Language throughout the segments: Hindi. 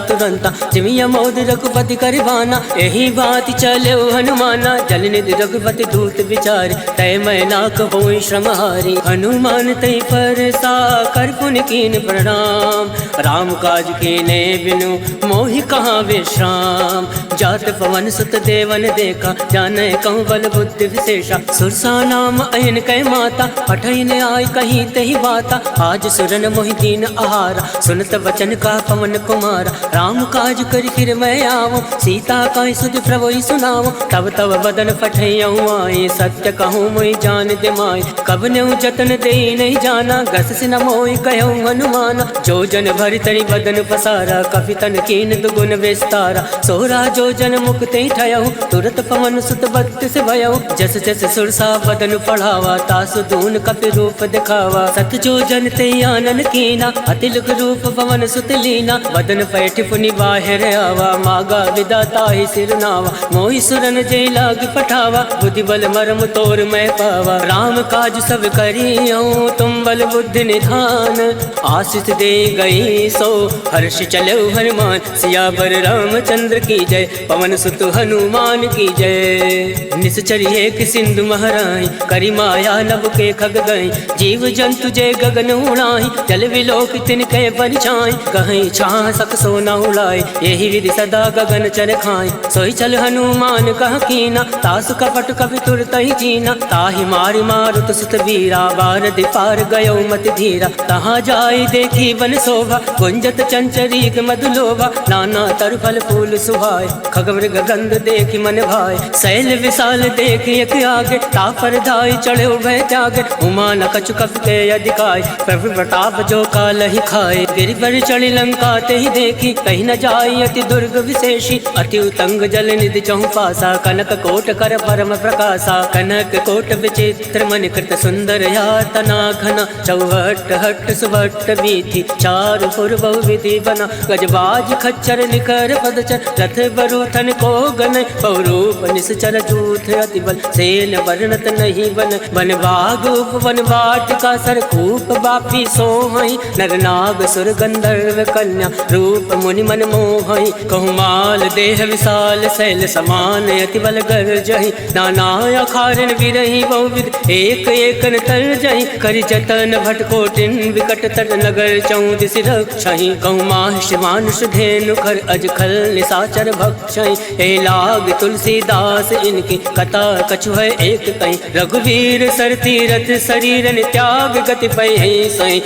तुरंता जिमिया मोद रघुपति करवाना, यही बात चले हनुमाना। जल निधि रघुपति दूत विचारी, तय मैं ना कहो श्रम हारी। हनुमान तय पर सा कर पुन कीन प्रणाम, राम काज कीने बिनु मोहि कहाँ विश्राम। जात पवन सुत देवन देखा, जाने कहूँ बल बुद्धि विशेषा। सुरसा नाम अयन कै माता, पठन आय कहीं तही बाता। आज सुरन मोहि दीन आहारा, सुनत वचन का पवन कुमारा। राम काज कर फिर मैं आवो, सीता का सुध प्रभु सुनाओ। तब तब बदन पठयऊँ आए, सत्य कहूँ मोहि जान दे माय। कब न्यू जतन दे नहीं जाना, गस न मोहि कहूँ हनुमाना। जो जन भरि तरि बदन पसारा, कपि तन कीन दुगुन विस्तारा। सोरा जो जन मुक्त ठयऊ, तुरत पवन सुत भक्त से भयऊ। जस जस सुरसा बदन पढ़ावा, तासु दून कपि रूप दिखावा। सत जो जन ते आनन कीना, अतिलुक रूप पवन सुत लीना। बदन पैठ पुनि बाहिर आवा, मागा विदाता ही सिर नावा। मोहि सुरन जय लाग पठावा, बुद्धि बल मरम तोर मैं पावा। राम काज सब करियऊँ, तुम बल बुद्धि निधान। आशीष दे गई सो हर्ष चलो हनुमान, सियावर रामचंद्र की जय, पवन सुत हनुमान की जय। निश्चर एक सिंधु महराई, करी माया नभ के खग गई। जीव जंतु जय गगन उड़ाई, जल विलोक तिनके बरछाई। कहीं छाह सक सोना उड़ाई, यही विधि सदा गगन चर खाई। सोई चल हनुमान कह कीना, तासु कपट कपि तुरत ही जीना। ताहि मारि मारुत सुत वीरा, बारद पार गयो मति धीरा। तहाँ जाय देखी वन शोभा, गुंजत चंचरीक मधुलोभा। नाना तर फल फूल सुहाय, खगमृग गंध देखी मन भाय। शैल विशाल देखी एक आगे, तापर धाय चढ़े भय त्यागे। उमा न कछु कपि के अधिकाय, प्रभु प्रताप जो काल ही खाए। गिरि पर चढ़ी लंका ते ही देखी, कहीं न जाय अति दुर्ग विशेषी। अति उतंग जल निधि चहु पासा, कनक कोट कर परम प्रकाशा। कनक कोट विचित्र मन कृत सुंदर यातना घना। चौहट हट सुभट वीथि, चारु पुर बहु विधि बना। गजबाज खच्चर निकर पदचर, रथ बरुथन को गन। बहुरूप निश्चर जूथ अति बल, सेन वर्णत नहीं बन। वन बाग उपवन वाटिका, सरकूप बापी सोहई। नर नाग सुर गंधर्व कन्या, रूप मुनि मन मोहई। कहुमाल देह विशाल, शैल समान अति बल गर्जहि। नाना अखारन विरहि बहुविध, एक एक तर जहि। करि जतन भटकोटिन विकट तट, नगर चौदिस रक्षहि। कहुमाश मानुष धेनु खर, अज खल निशाचर भक्षहि। ए लाग तुलसीदास इनकी, कथा कछु है एक कहीं। रघुवीर सर तीरथ शरीरन, त्याग गति पै सई।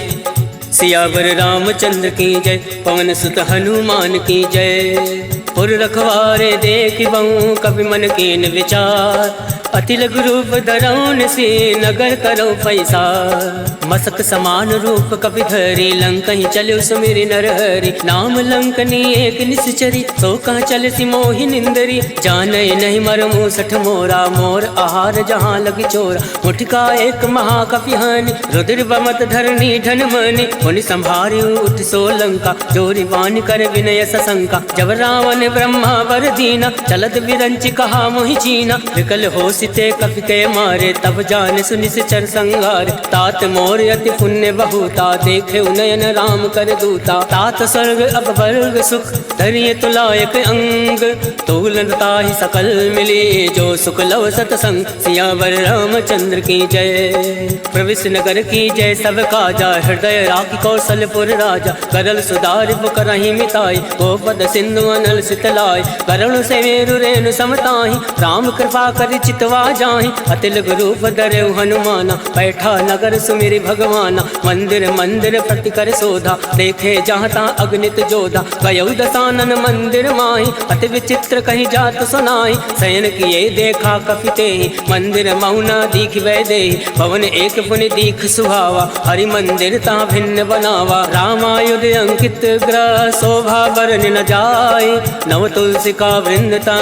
सियावर रामचंद्र की जय, पवन सुत हनुमान की जय। पुर रखवारे देख बहु, कपि मन कीन विचार। अति लघु रूप धरौन से, नगर करो पैसा। मसक समान रूप कपि धरी, लंकहि चलो सुमिरि नरहरि। नाम लंकनी एक निश्चरी, सो कहाँ चल सी मोहि निंदरी। जाने नहीं मरमु सठ मोरा, मोर आहार जहाँ लग चोरा। मुठका एक महाकपि हानि, रुद्र बमत धरनी धन मनि। मुनि संभारी उठ सो लंका, जोरी वाणी कर विनय सशंका। जब रावण ब्रह्मा वर दीना, चलत विरंचि कहा मोहि चीना। विकल हो सिते कपि के मारे, तब जान सुनिश्चर संगार। तात मोर अति पुण्य बहुता, देखे नयन राम कर दूता। तात स्वर्ग अब वर्ग सुख, धरिय तुलायक अंग। तुलनता ही सकल मिली, जो सुख लव सतसंग। सियावर रामचंद्र की जय, प्रविश नगर की जय। सब काजा हृदय राखी, कौशलपुर राजा। करल सुधारि करहि मिताई, गोपद सिंधु अनल सितलाई। करुण से मेरु रेणु समताहि, राम कृपा कर चितवा जाहि। अतिलघु रूप धरऊ हनुमाना, बैठा नगर सुमिरि भगवाना। मंदिर मंदिर प्रति कर शोधा, देखे जहाँ ता अगणित जोधा। गयौ दसानन मंदिर माहि, अति विचित्र कहीं जात सुनाई। शयन किए देखा कपि तेहि, मंदिर मौना दीख वै देहि। भवन एक पुनि दीख सुहावा, हरि मंदिर ता भिन्न बनावा। रामायुध अंकित ग्रह, शोभा वर्णि न जाय। नव तुलसी का वृंद ता,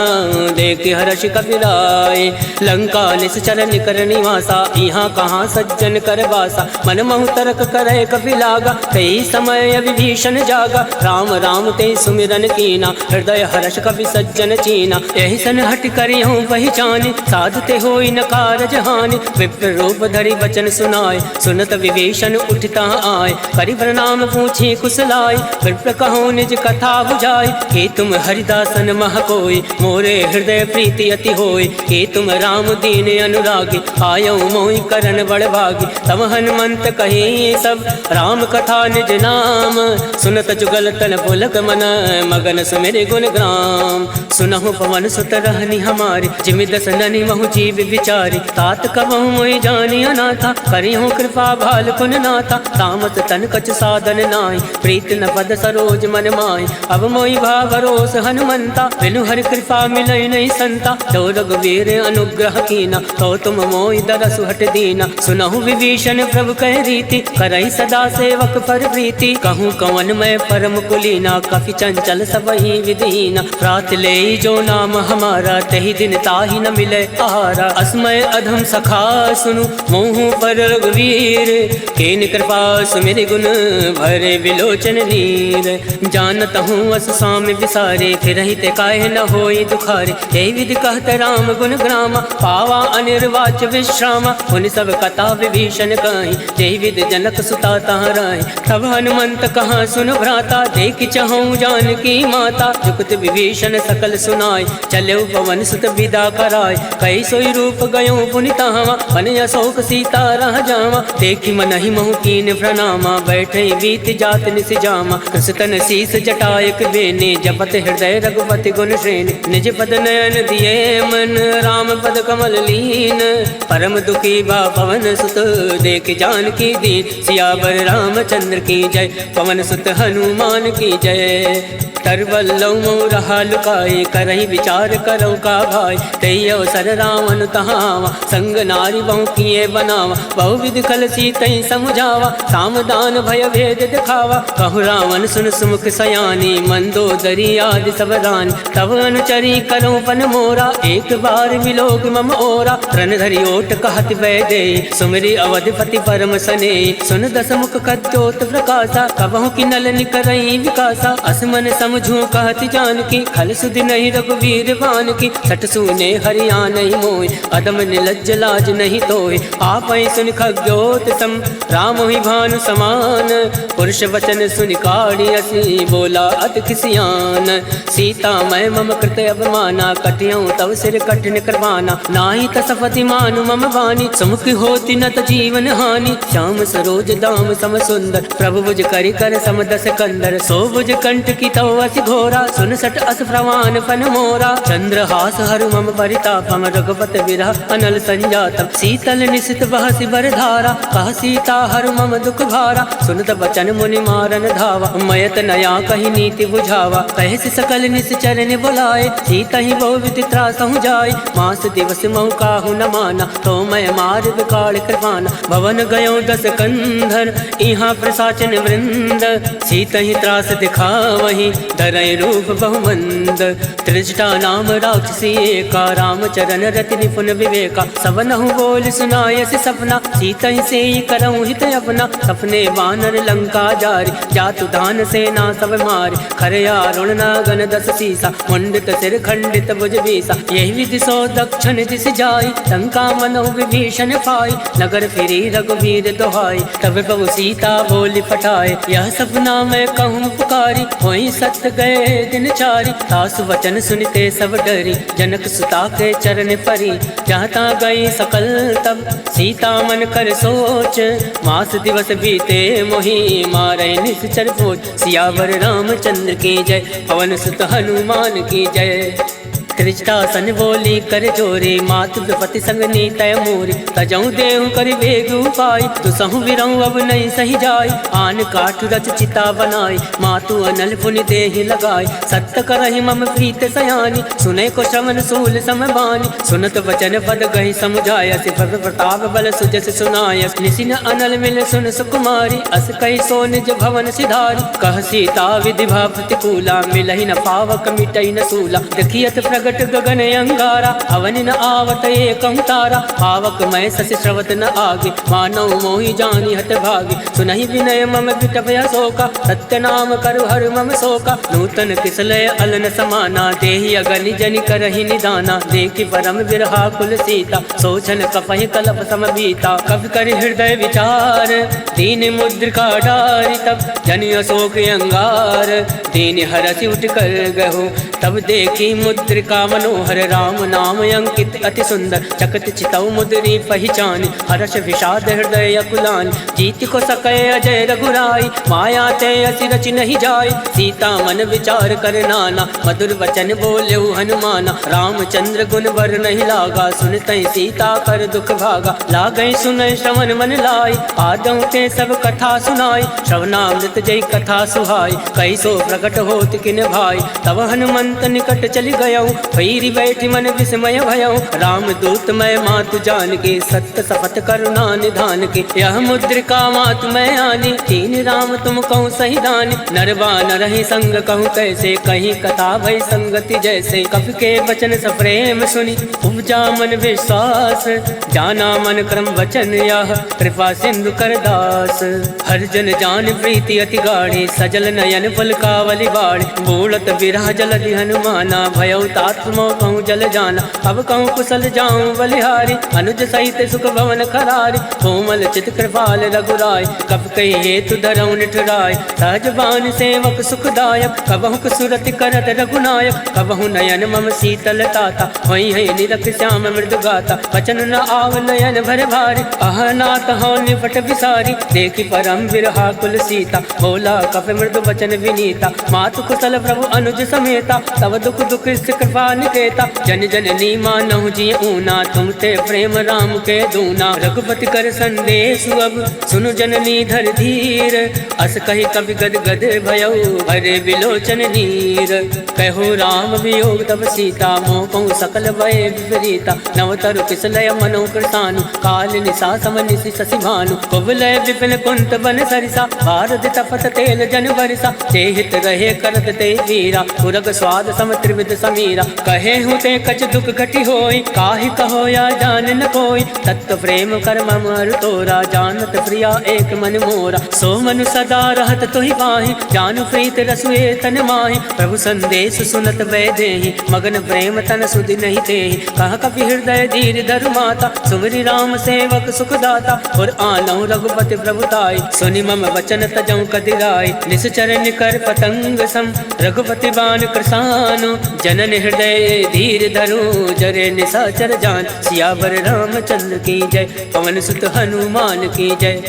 देख हर्ष कपि राय। लंका निश्चर निकर निवासा, यहाँ कहाँ सज्जन कर बासा। मन महु तरक करे कपि लागा, कई समय विभीषण जागा। राम राम ते सुमिरन कीना, हृदय हर्ष कपि सज्जन चीना। यही सन हट करियहूँ पहचाने, साधते होई न कारज हानि। विप्र रूप धरि वचन सुनाए, सुनत विभीषण उठता आए। करि प्रणाम पूछी कुशलाय, विप्र कहो निज कथा बुझाई। कि तुम हरिदासन मह कोई, मोरे हृदय प्रीति अति होई। कि तुम राम दीन अनुरागी, आयो मोहि करन बड़ भागी। तब हनुमंत कही सब राम कथा निज नाम, सुनत जुगल तन पुलक मन, मगन सुमिर गुण ग्राम। सुनहु पवन सुत रहनी हमारी, जिमि दस ननि महु जीव विचारी। तात कबहु मोहि जानी अनाथा, करिहु कृपा भाल पुन नाथा। तामस तन कछ साधन नाहि, प्रीत न पद सरोज मन माहि। अब मोहि भाव भरोस हनुमंता, बिनु हरि कृपा मिलई नहीं संता। तो रघुवीर अनुग्रह कीना, तो तुम मोहि दरसु हट दीना। सुनहु विभीषण प्रभु कह रीति, करई सदा सेवक पर प्रीति। कहूँ कवन मैं परम कुलीना, कपि चंचल सबहि विधीना। प्रात ले जो नाम हमारा, तहि दिन ताहि न मिले आहारा। असमय अधम सखा सुनु, मोहु पर रघुवीर। केन कृपा सुमिर गुण, भरे विलोचन नीर। जानत हूँ अस साम्य विसारे, फिरहि ते काहे न होई दुखारे। हे विधि कहत राम गुण ग्रामा, पावा अनिर्वाच विश्रामा। उन सब कथा विभीषण कहि, जय विधि जनक सुता तहाँ रहि। तब हनुमंत कहाँ सुन भ्राता, देख चहु जानकी माता। जुगत विभीषण सकल सुनाय, चले पवन सुत विदा कराय। कई सोई रूप गयो पुनि तहाँ, बन अशोक सीता रह जावा। देखि मनहि महु कीन प्रणामा, बैठे बीत जात निस जामा। कृषतन शीस जटायक बेने, जपत हृदय रघुपति गुण श्रेणी। निज पद नयन दिए मन, राम पद कमल लीन। परम दुखी बा पवन सुत, देख जानकी दीन। सियावर रामचंद्र की जय, पवन सुत हनुमान की जय। तरवल्लौ मोह रहा लुकाए, करहि विचार करौ का भाई। तई अवसर रावण तहावा, संग नारी बहु किए बनावा। बहु विधि कल सीतई समुझावा, सामदान भय भेद दिखावा। कहु रावण सुन सुमुख सयानी, मंदोदरी आदि सब रानी। तब अनुचरी करौ पन मोरा, एक बार विलोक मम ओरा। रण धरि ओट कहत वै दे, सुमिरि अवधपति परम सने। सुन दस मुख कद्योत प्रकाशा, कबहु कि नल निकरई विकासा। असमन समझू कहत जानकी, खल सुधि नहीं रघुवीर बान की। सठ सुने हरिया नहीं मोय, अदम निलज्ज लाज नहीं तोय। आपै सुन खग्योत सम, राम ही भानु समान। पुरुष वचन सुन काढ़ी असी, बोला अति खिसियान। सीता मैं मम कृत अवमाना, कटियऊँ तव सिर कठिन करवाना। नाही तसपति मानु मम वाणी, सुमुख होती न त जीवन हानि। श्याम सरोज दाम सम सुंदर, प्रभु भुज करि कर सम दस कंदर। सो भुज कंठ की तव अति घोरा, सुन सट अस प्रवान फन मोरा। चंद्रहास हरु मम परितापम, रघुपत विरह अनल संजातम। शीतल निशित बहसि बर धारा, कह सीता हरु मम दुख भारा। सुनत बचन मुनि मारन धावा, मयत नया कही नीति बुझावा। कहसि सकल निश्चर ने बुलाए, सीता ही बहु विधि त्रासहु जाय। मास दिवस महु काहु न माना, तो मैं मार विकाल कृपाना। भवन गयो दस कंधर, यहाँ प्रसाचन वृंद। सीता ही त्रास दिखावही, धरय रूप बहुमंद। त्रिजटा नाम राक्षसी एका, रामचरण रति निपुण विवेका। सबनहु बोल सुनायसि सपना, सीता ही से करऊँ हित अपना। सपने वानर लंका जारी, जातु दान सेना सब मारी। खरया रुण नागन दस सीसा, मुंडित सिर खंडित भुज बीसा। यही विधि सो दक्षिण दिस जाई, लंका मनहु विभीषण पाई। नगर फिरी रघुवीर दोहाई, तब बहु सीता बोली पठाए। यह सपना मैं कहूँ पुकारी, वही सत्य गए दिन चारी। सासु वचन सुनते सब डरी, जनक सुता के चरण परी। जाता गई सकल तब, सीता मन कर सोच। मास दिवस बीते मोहि, मारे निश्चर पोच। सियावर रामचंद्र की जय, पवन सुत हनुमान की जय। त्रिजटासन बोली कर जोरे, मातु विपति संग नीतय मोरी। तजऊ देहु कर बेग उपाय, तुसहु विरऊ अब नहीं सही जाय। आन काठ रच चिता बनाई, मातु अनल पुनि देहि लगाई। सत्य करहि मम प्रीत सयानी, सुने को श्रवण सूल समबानी। सुनत वचन पद गहि समुझायस, प्रभ प्रताप बल सुजस सुनायस। निसिन अनल मिल सुन सुकुमारी, अस कहि सो निज भवन सिधारी। कह सीता विधि भा प्रतिकूला, मिलहि न पावक मिटई न सूला। देखियत प्रगट प्रगट गगन अंगारा, अवन न आवत एकं तारा। पावक मैं शशि श्रवत न आगे, मानव मोहि जानि हत भागे। सुनहि विनय मम विटपय शोका, सत्य नाम करु हर मम शोका। नूतन किसलय अलन समाना, देहि अगनि जनि करहि निदाना। देखि परम विरहा कुल सीता, सोचन कपहि कलप सम बीता। कवि कर हृदय विचार, दीन मुद्रिका डारि। तब जनि अशोक अंगार, दीन हरसि उठ कर गहो। तब देखी मुद्रिका मनोहर, राम नाम अंकित अति सुंदर। चकत चितौ मुद्री पहचानी, हर्ष विषाद हृदय अकुलानी। जीत को सकै अजय रघुराई, माया ते असि रचि नहीं जाय। सीता मन विचार कर नाना, मधुर वचन बोल्यो हनुमाना। रामचंद्र गुण वर नहीं लागा, सुनतै सीता कर दुख भागा। लागै सुनै श्रवण मन लाई, आदौ ते सब कथा सुनाई। श्रवणामृत जय कथा सुहाई, कैसो प्रकट होत किन भाई। तब हनुमंत निकट चली गयौ, पैरी बैठी मन विस्मय भयौ। राम दूत मैं मातु जान के, सत्य शपथ करुणा निधान के। यह मुद्रिका मातु मैं आनी, तीन राम तुम कहूँ सही दानी। नरवा नरहि संग कहूँ कैसे, कहीं कथा भई संगति जैसे। कवि के वचन सप्रेम सुनी, उपजा मन विश्वास। जाना मन क्रम वचन यह, कृपा सिंधु कर दास। हर जन जान प्रीति अति गाढ़ी, सजल नयन पलकावली बाड़ी। बूढ़त विरह जलधि हनुमाना, भयउ तात मोह कहूँ जल जाना। अब कहूँ कुशल जाऊँ बलिहारी, अनुज सहित सुख भवन खरारी। कोमल चित कृपाल रघुराय, कब कही हेतु धरऊ निठुराय। सहज बान सेवक सुखदायक, कबहु सुरति करत रघुनायक। कबहु नयन मम शीतल ताता, वही है निरख श्याम मृदु गाता। वचन न आव नयन भर भारी, अह नाथ हो निपट विसारी। देखी परम विरहा कुल सीता, बोला कप मृदु वचन विनीता। मातु कुशल प्रभु अनुज समेता, तब दुख दुख कृपा निकेता। जन जननी मानहु जी ऊना, तुम ते प्रेम राम के दूना। रघुपति कर संदेश अब, सुनु जननी धर धीर। अस कही कवि गद गद भयउ, भरे विलोचन नीर। कहो राम वियोग तब सीता, मोह कहूँ सकल भय विपरीता। नवतरु किसलय मनो कृतानु, काल निशा सम निशि शशि भानु। कुवलय विपिन कुंत बन सरिसा, भारत तपत तेल जन बरिसा। ते हित रहे करत ते वीरा, पुरग स्वाद सम त्रिविध समीरा। कहे हूँ ते कछ दुख घटी होई, काहि कहो या जान न कोई। तत्व प्रेम कर मम अर तोरा, जानत प्रिया एक मन मोरा। सो मनु सदा रहत तोहि पाहि, जानु प्रीत रसुए तन माहि। प्रभु संदेश सुनत वै देहि, मगन प्रेम तन सुधि नहीं तेहि। कह कपि हृदय धीर धरु माता, सुमरि राम सेवक सुखदाता। और आनौ रघुपति प्रभुताई, सुनि मम वचन तजौ कदिराई। निश्चर निकर पतंग सम, रघुपति बान कृसानु। जनन हृदय धीर धरु, जरे निशाचर जान। सियावर रामचंद्र की जय, पवन सुत हनुमान की जय।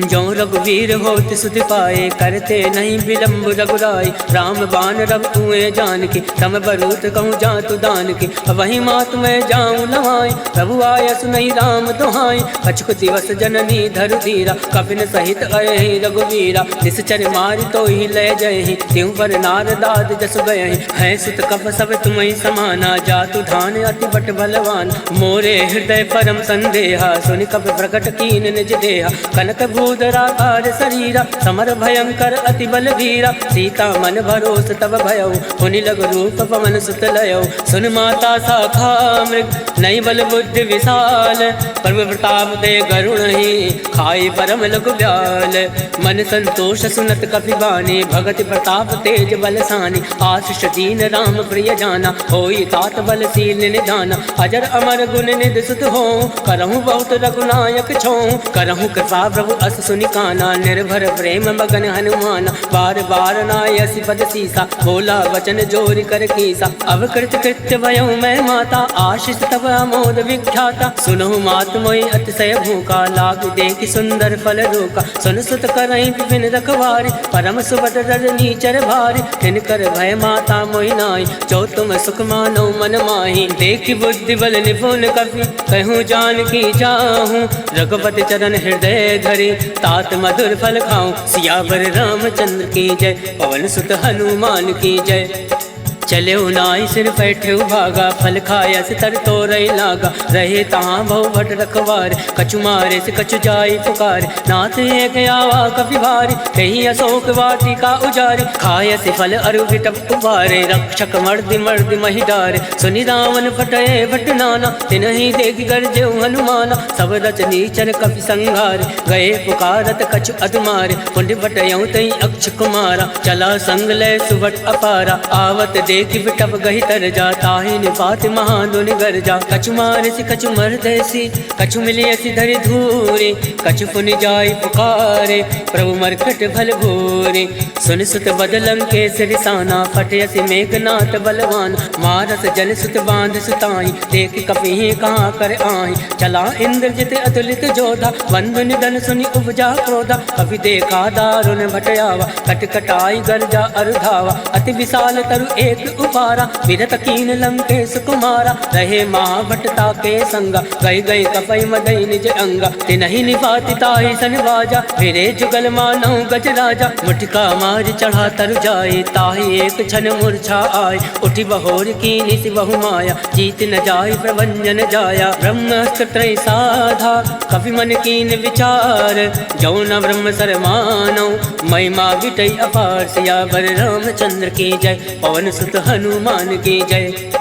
जो रघुवीर होत सुधि पाए, करते नहीं विलम्ब रघुराई। राम बान रघु तुए जान के, तम बरूत कहूँ जातु दान के। वही मात मैं जाऊँ लवाई, प्रभु आय सुनई राम दुहाई। कछुक दिवस जननी धरु धीरा, कपिन सहित अयहि रघुवीरा। निश्चर मारि तो ही लय जयहि, त्यों पर नारदाद जस गयहि। है सुत कप सब तुम्हि समाना, जातु धान अति बट बलवान। मोरे हृदय परम संदेहा, सुनि कप प्रकट कीन निज देहा। कनक भूधराकार शरीरा, समर भयंकर अति बलवीरा। सीता मन भरोस तब भयउ, पुनि लग रूप पवन सुत लयउ। सुन माता शाखा मृग, नई बल बुद्धि विशाल। प्रभु प्रताप दे गरुणहि, खाई परम लघु ब्याल। मन संतोष सुनत कपि बानी, भगति प्रताप तेज बलसानी। आशीष दीन राम प्रिय जाना, होई तात बलशील निधाना। अजर अमर गुण निधि सुत हो, करहु बहुत रघुनायक छो। करहु कृपा प्रभु अस सुनि काना, निर्भर प्रेम मगन हनुमाना। बार बार नायसि पद सीसा, बोला वचन जोरि कर कीसा। अब कृत कृत्य भयउ मैं माता, आशीष तब अमोद विख्याता। सुनहु मात मोहि अतिशय भूखा, लाग देखि सुंदर फल रोका। सुन सुत करहि विपिन रखवारी, परम सुबद रजनी चर भारी। तिनकर भय माता मोहि नाई, जो तुम सुख मानो मन माहि। देखि बुद्धि बल निपुण कपि, कहूँ जान की जाहूँ। रघुपति चरण हृदय धरि, तात मधुर फल खाऊं। सियावर रामचंद्र की जय, पवन सुत हनुमान की जय। चले नाई सिर बैठे भागा, फल खाया से तर तो रही लागा। रहे तहाँ बहु भट रखवार, कछु मारे से कछु जाई पुकार। नाथ एक आवा कभी भारी, कहीं अशोक वाटिका उजारे। खाया से फल अरु विटप उबारे, रक्षक मर्द मर्द मही डारे। सुनि रावण फटए भट नाना, तिनहि देख गरजे हनुमाना। सब रच नीचर कपि संघारे, गए पुकारत कछु अधमारे। पुण्य बटयऊ तई अक्ष कुमारा, चला संग लय सुबट अपारा। आवत देखि बिटप गहि तर जा, ताहि निपात महादुन गर जा। कछु मारे से कछु मरदैसी, कछु मिलियसी धरि धूरे। कछु पुनि जाय पुकारे, प्रभु मरकट भल भूरे। सुन सुत बदलंग के सिरसाना, फटयसी मेघनाथ बलवान। मारस जल सुत बांध सुताई, देख कपि कहाँ कर आहि। चला इंद्रजित अतुलित जोधा, बंधु निधन सुनि उपजा क्रोधा। कभी देखा दारुण भटयावा, कटकटाई गर्जा अरुधावा। अति विशाल तरु एक उपारा, विरत कीन लंकेश कुमारा। रहे महाभटता के संगा, गई गई कपई मदई निज अंगा। तिनहि निपाति ताहि सन बाजा, फिरे जुगल मानव गज राजा। मुठिका मार चढ़ा तरु जाए, ताहि एक क्षण मूर्छा आय। उठी बहोर की निस बहु माया, जीत न जाय प्रभंजन जाया। ब्रह्मस्त्र त्रय साधा, कपि मन कीन विचार। जौ न ब्रह्म सर मानौ, महिमा विटई अपार। सियावर रामचंद्र की जय, पवन सुत हनुमान की जय।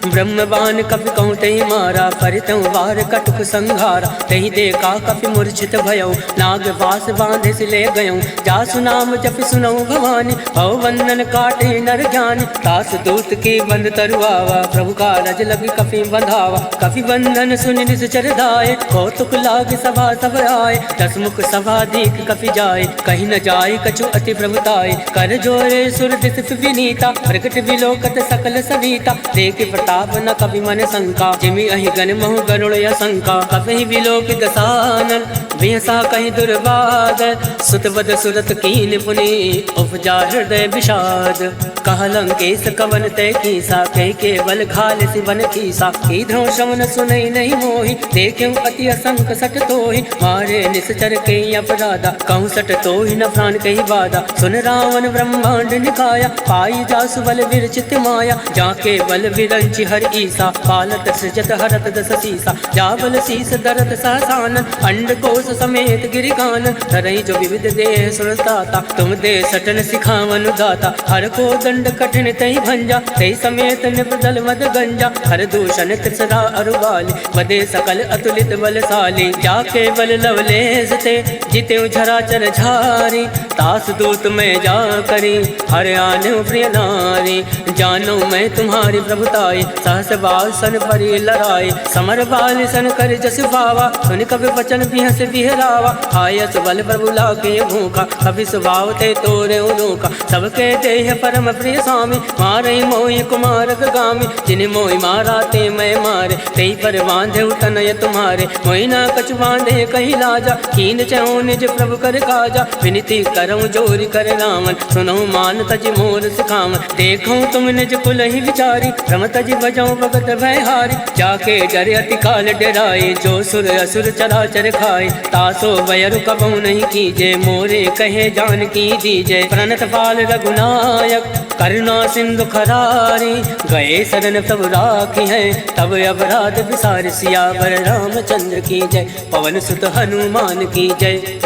ब्रह्मबान कपि कहूँ तहि मारा, परितहु वार कटुक संघारा। तहि देखा कपि मूर्छित भयउ, नाग वास बांधे से ले गयऊ। जासु नाम जपि सुनऊ भवानी, भव बंधन काटे नर ज्ञानी। दास दूत की बंद तरुआवा, प्रभु का रज लगी कपि बंधावा। कपि बंधन सुनि निश्चर धाये, कौतुक लाग सभा सब आए। दस मुख सभा दीख कपि जाए, कहीं न जाय कछु अति प्रभुताय। कर जोरे सुर दिस विनीता, प्रकट विलोकत सकल सविता। देख प्रताप न कभी मन शंका, जिमि अहि गण महु गरुड़ असंका। कभी विलोकित सानन, बिहसा कहीं दुर्बाद। सुत बद सुरत कीन पुनि, उपजा हृदय विषाद। कह लंकेश कवन तय कीसा, कह केवल घाल सिवन कीसा। कीधो शमन सुनई नहीं मोहि, देखियो अति असंक सट तोहि। मारे निश्चर के अपराधा, कहूँ सट तोहि न प्राण कही बाधा। सुन रावण ब्रह्मांड निकाया, पाई जासु बल विरचित माया। जाके बल विरंच हर ईसा, पालत सृजत हरत दस सीसा। जाबल शीस दरत सहसान, अंड कोश समेत गिरिकान। तरई जो विविध देह सुरताता, तुम दे सटन सिखावन दाता। हर को दंड कठिन तई भंजा, तई समेत निपदल मद गंजा। हर दूषण त्रिसरा अरुबाली, बदे सकल अतुलित बलशाली। जाके बल लवलेस ते, जिते झराचर झारी। तास दूत में जा करी, हर आने प्रिय नारी। जानो मैं तुम्हारी प्रभुताई, सहस बाल सन परी लड़ाई। समर बाल सन कर जस पावा, सुन कभी बचन बिहस बिहरावा। आयस बल प्रभु लाके भूखा, कभी स्वभाव ते तोरे उनोका। सबके देह परम प्रिय स्वामी, मारे मोहि कुमारक गामी। जिन्हें मोहि मारा ते मैं मारे, तेई पर बांधे तनय तुम्हारे। मोहि ना कछु बांधे कहीं लाजा, कीन चहु निज प्रभु कर काजा। विनती करऊँ जोरी कर रावण, सुनो मान तज मोर सिखावन। देखूँ तुम निज कुल ही विचारी, रम तज बजाऊँ भगत भयहारी। जाके डरे अति काल डराए, जो सुर असुर चराचर खाए। तासो वयरु कबहु नहीं कीजे, मोरे कहे जान की दीजे। प्रणत पाल रघुनायक, करुणा सिंधु खरारी। गए शरण प्रभु राखी है, तब अपराध विसार। सियावर रामचंद्र की जय, पवन सुत हनुमान की जय।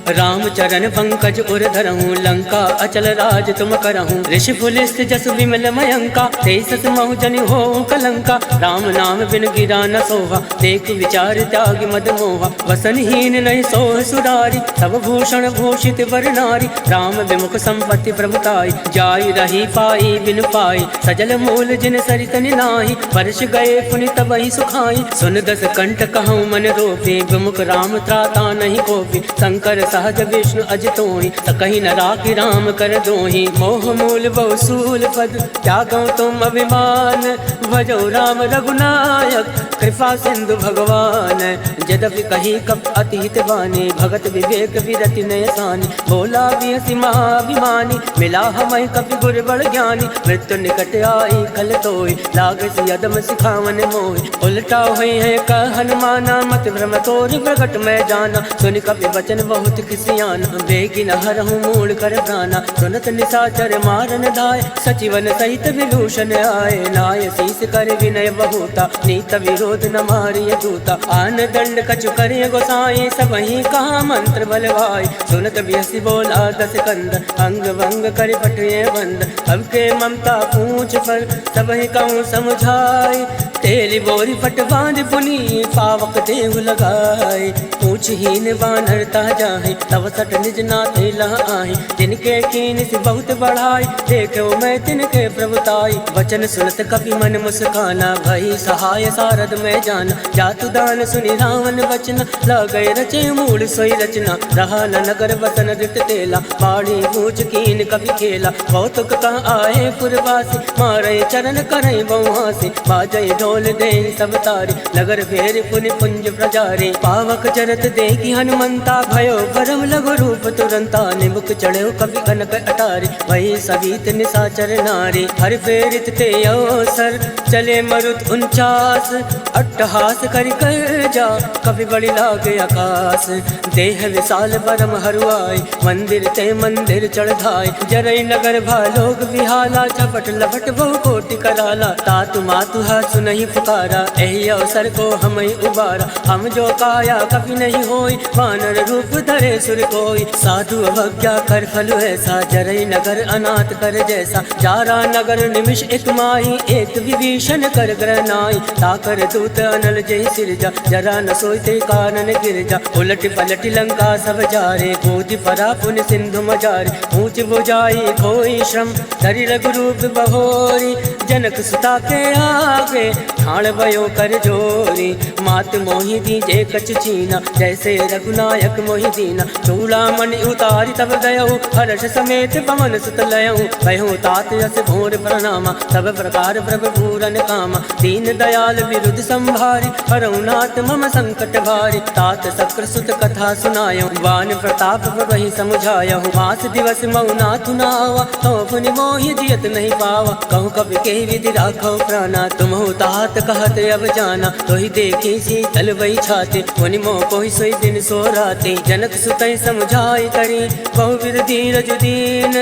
राम चरण पंकज उर धरहूँ, लंका अचल राज तुम करहूँ। ऋषि पुलिस जस विमल मयंका, तेसस महु जनि हो कलंका। राम नाम बिन गिरा न सोहा, देख विचार त्याग मद मोहा। वसनहीन नहीं सोह सुरारी, सब भूषण भूषित वर नारी। राम विमुख संपत्ति प्रभुताई, जाय रही पाई बिन पाई। सजल मूल जिन सरित निनाहि, वर्ष गए पुनि तबहि सुखाई। सुन दस कंठ कहूँ मन रोपे, विमुख राम त्राता नहीं कोपी। शंकर सहज विष्णु अजितोहि, सकहि न राखि राम कर दोहि। मोह मूल बहुसूल पद, त्यागो तुम अभिमान। भजो राम रघुनायक, कृपा सिंधु भगवान। यद्यपि कही कप अति हित बानी, भगत विवेक विरति नय सानी। बोला बिहसि महाभिमानी, मिला हमें कपि गुर बड़ ज्ञानी। मृत्यु निकट आई खल तोय, लागे से यदम सिखावन मोहि। उलटा हुई है कह हनुमाना, मत भ्रम तोर प्रगट में जाना। सुन कपि वचन बहुत खिसियाना, बेगिन हरहु मूड कर प्राणा। सुनत निशाचर मारन धाय, सचिवन सहित विभूषण आए। नाय शीस कर विनय बहुता, नीत विरोध न मारिय दूता। आन दंड कछु करिय गोसाई, सबहि कहा मंत्र बलवाई। सुनत बिहसी बोला दस कंद, अंग भंग कर पटुए बंद। अब के ममता पूछ पर, सबहि कहूँ समझाई। तेली बोरी पट बांध पुनी, पावक देव लगाए। पूछहीन वानर ता जाहि, तब सट निज नाथ लह आहि। जिनके कीन से बहुत बढ़ाई, देखो मैं तिनके प्रभुताई। वचन सुनत कपि मन मुस्काना, भई सहाय सारद में जाना। जातु दान सुनि रावण वचन, लगय रचे मूल सोई रचना। रहा न नगर वतन रित तेला, बाड़ी पूछ कीन कपि खेला। कौतुक कह आए पुरवासी, मारे चरण करई बहुहासी। बाजय ढोल दे सब तारी, नगर फेर पुनि पुंज प्रजारी। पावक चरत देखी हनुमंता, भयो परम लघु रूप तुरंता। निमुख चढ़ो कवि कनक अटारी, वही सवित निशाचर नारी। हर फेरित ते अवसर, चले मरुत 49। अट्टहास करि कर जा, कवि बड़ी लागे आकाश। देह विशाल परम हरुआई, मंदिर ते मंदिर चढ़ाई। जरई नगर भालोक विहाला, झपट लपट बहु कोटि कराला। तातु मातु सुनहि पुकारा, एहि अवसर को हमई उबारा। हम जो काया कभी नहीं होई, वानर रूप धरे सुर कोई। साधु अवज्ञा कर फल ऐसा, जरई नगर अनाथ कर जैसा। जारा नगर निमिष एक माही, एक विभीषण कर ग्रह नाई। ताकर दूत अनल जय सिरजा, जरा न सोते कानन गिरजा। उलट पलट लंका सब जारे, कूद परा पुन सिंधु मजारे। ऊंच बुझाई कोई श्रम, धरि रघुरूप बहोरी। जनक सुता के आगे, ठाण भयो कर जोरी। मात मोहि दीजे कछ छीना, जैसे रघुनायक मोहि दीना। चूड़ामणि उतारी तब गयऊ, हर्ष समेत पवन सुत लयऊ। कहूँ तात यस भोर प्रणामा, सब प्रकार प्रभु पूरन कामा। दीन दयाल विरुद्ध संभारी, हरऊ नाथ मम संकट भारी। तात सक्र सुत कथा सुनायऊ, वान प्रताप वही समुझायऊ। मास दिवस मऊ नाथ नावा, तो पुनि मोहि जियत नहीं पावा। कहूँ कवि के विधि राखो प्राणा, तुमहु तात कहत अब जाना। तो ही देखी शीतल वही छाते, मुनि मोह कोई सोई दिन सो राते। जनक सुतई समझाई करी, बहुविध धीरज दीन।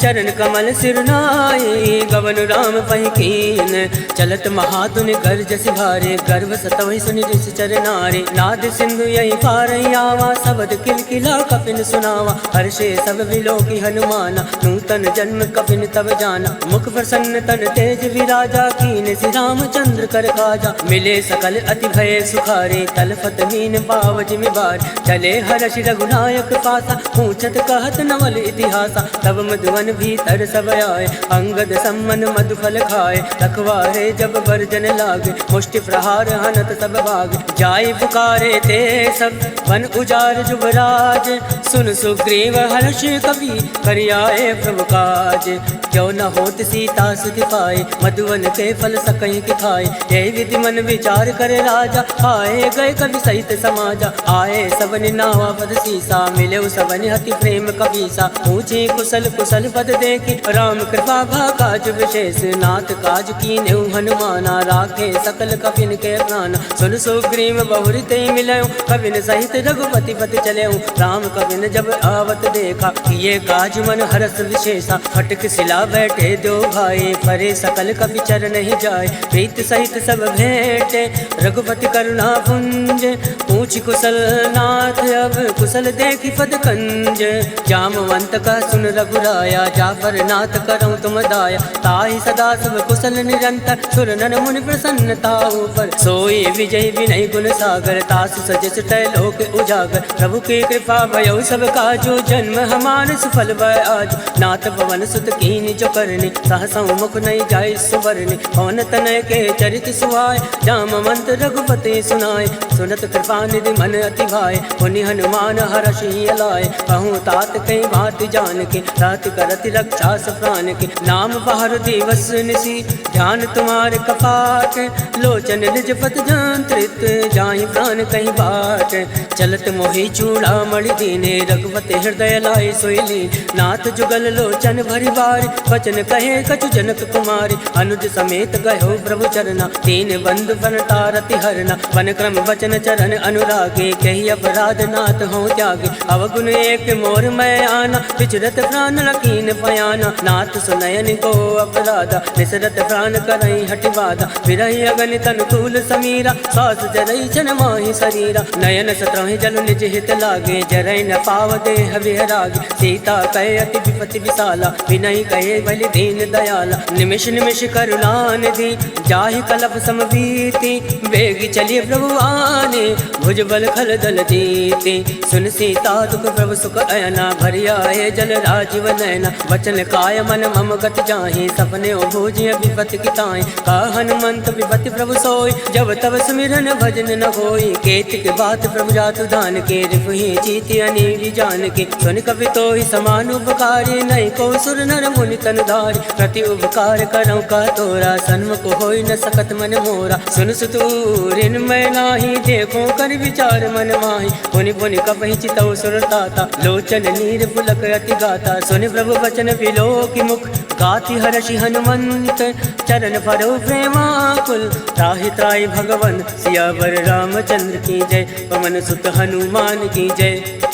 चरण कमल सिर नाई, गवन राम पहि कीन। चलत महातुनि गर्ज सिभारे, गर्भ सतवहि सुनि ऋषि चर नारे। नाद सिंधु यही पारई आवा, शब्द किलकिला कपिन सुनावा। हर्षे सब विलोकी हनुमाना, नूतन जन्म कपिन तब जाना। मुख प्रसन्न तन तेज विराजा, कीन श्री रामचंद्र कर काजा। मिले सकल अति भय सुखारे, तलफत मीन पाव जिमि बार। चले हर्ष रघुनायक पासा, पूछत कहत नवल इतिहासा। तब मधुवन भीतर सब आए, अंगद सम्मन मधुफल खाए। रखवारे जब बरजन लागे, मुष्टि प्रहार हनत सब भाग। जाय पुकारे ते सब, वन उजार जुबराज। सुन सुग्रीव हर्ष कवि, करियाए प्रभु काज। क्यों न होत सीता सुधि पाए, मधुवन के फल सकहि कि खाए। यही विधि मन विचार करे राजा, आए गए कवि सहित समाजा। आए सबनि नावा पद सीसा, मिले सबनि हति प्रेम कबीसा। पूछे कुशल कुशल पद देखी, राम कृपा भा काज विशेष। नाथ काज कीन्हु हनुमाना, राखे सकल कपिन के प्राण। सुन सुग्रीव बहुरि ते मिलऊ, कपिन सहित रघुपति पति चलेऊ। राम कपिन जब आवत देखा, ये काज मन हरस विशेषा। फटक सिला बैठे दो भाई, परे सकल कपि चर नहीं जाए। प्रीत सहित सब भेंटे, रघुपति करुणा पुंज। पूछ कुशल नाथ अब, कुशल देखी पद कंज। जामवंत का सुन रघुराया, जाफर नाथ करऊँ तुम दाया। ताहि सदा सब कुशल निरंतर, सुर नर मुनि प्रसन्नता ऊपर। सोई विजय विनय गुण सागर, तास सजस तय लोक उजागर। प्रभु की कृपा भयो सब काजो, जन्म हमार सफल भय आज। नाथ पवन सुत कीन जो करनी, सहसा मुख नहीं जाय सुवरनी। पवन तनय के चरित सुहाय, जामवंत रघुपति सुनाय। सुनत कृपा निधि मन अति भाय, पुनि हनुमान हर्षि अलाय। कहूँ तात कई बात जान के, रात करति रक्षा प्राण के। नाम बाहर दिवस निसी, ध्यान तुम्हारे कपाट। लोचन निज पत जंत्रित, जाहि प्राण कहीं बाट। चलत मोहि चूड़ा मणि दीने, रघुपति हृदय लाय सोइली। नाथ जुगल लोचन भरि बारी, वचन कहे कछु जनक कुमारी। अनुज समेत गयो प्रभु चरना, दीन बंधु बन तार रति हरना वन क्रम वचन चरण अनुरागे कही अपराध नाथ हो त्यागे अवगुण एक मोर मैं आना विचरत प्राण लकीन पयाना नाथ सुनयन को अपराधा निसरत प्राण करई हटिवादा विरही अगणित अनुकूल समीरा सास जरई जन माहि शरीरा नयन सत्रहि जल निज हित लागे जरई न पाव देह विहरागे सीता कहे अति विपति विशाला विनय कहे बलि दीन दयाला निमिष निमिष करुणा निधि जाहि कलप समबीति बेगी चलिए प्रभु आने भुजबल खल दल जीते सुन सीता दुख प्रभु सुख अयना भरिया है जल राजीव नयना वचन काय मन मम गत जाहि सपने भोजिय विपति किताएं का हनुमंत विपति प्रभु सोई जब तब सुमिरन भजन न होई केतिक बात प्रभु जातु दान के रिपुहि जीति अनीरि जान के सुन कवि तो ही समान उपकारी नहीं को सुर नर मुनि तन धारी प्रति उपकार करौ का तोरा सन्मुख होई न सकत मन मोरा सुन सुतूरिन मैं नाही देखो कर विचार मन माही पुनि पुनि कपहि चितौ सुरताता लोचन नीर पुलक अति गाता सुन प्रभु वचन बिलो की मुख गाति हर्षि हनुमंत चरण फरो प्रेमाकुल त्राहि त्राहि भगवन सियावर रामचंद्र की जय पवन सुत हनुमान की जय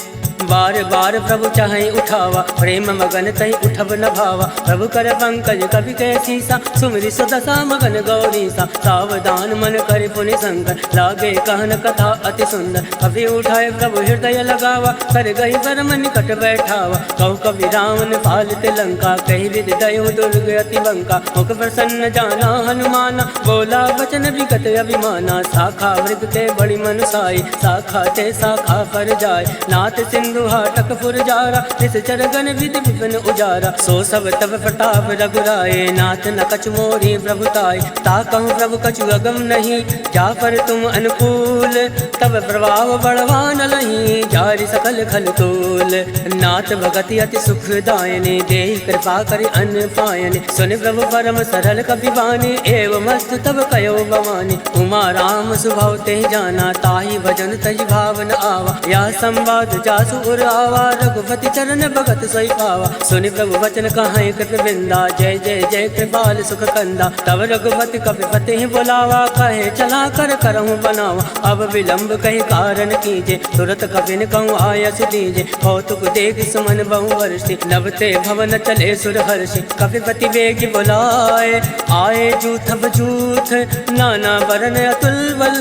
बार बार प्रभु चाहे उठावा प्रेम मगन तहि उठब न भावा प्रभु कर पंकज कवि के सीसा सुमरि सुदशा मगन गौरी सा सावधान मन कर पुनि शंकर लागे कहन कथा अति सुंदर कवि उठाए प्रभु हृदय लगावा कर गई परम निकट बैठावा कहु कवि रावण पालित लंका कही विद दयो दुर्ग अति बंका मुख प्रसन्न जाना हनुमाना बोला वचन विगत अभिमाना शाखा वृग के बड़ी मनुसाई शाखा ते शाखा पर जाय नाथ सिंधु हाटक फुरजारा इस चरगन विधि विपिन उजारा सो सब तब प्रताप रघुराए नाथ न कछु मोरी प्रभुताय ता कहूँ प्रभु कछु अगम नहीं जा पर तुम अनुकूल तब प्रभाव बढ़वान लही जारी सकल खल तूल नाथ भगति अति सुखदायने दे कृपा कर अन्न पायने सुन प्रभु परम सरल कपि बानी एवं मस्त तब कयो भवानी उमा राम सुभाव ते जाना ताहि भजन तज भावन आवा या संवाद जासु आवा रघुपति चरण भगत सोई पावा सुनि प्रभु वचन कहाई कृत वृंदा जय जय जय कृपाल सुख कंदा तब रघुपति कपिपति बोलावा कहे चला कर करहूँ बनावा अब विलंब कही कारण कीजे तुरत कपिन कहूँ आयस दीजे कौतुक देख सुमन बहु वर्षि नभते भवन चले सुर हर्षि कपिपति वेग बुलाए आए जूथ बजूथ नाना वरण अतुल बल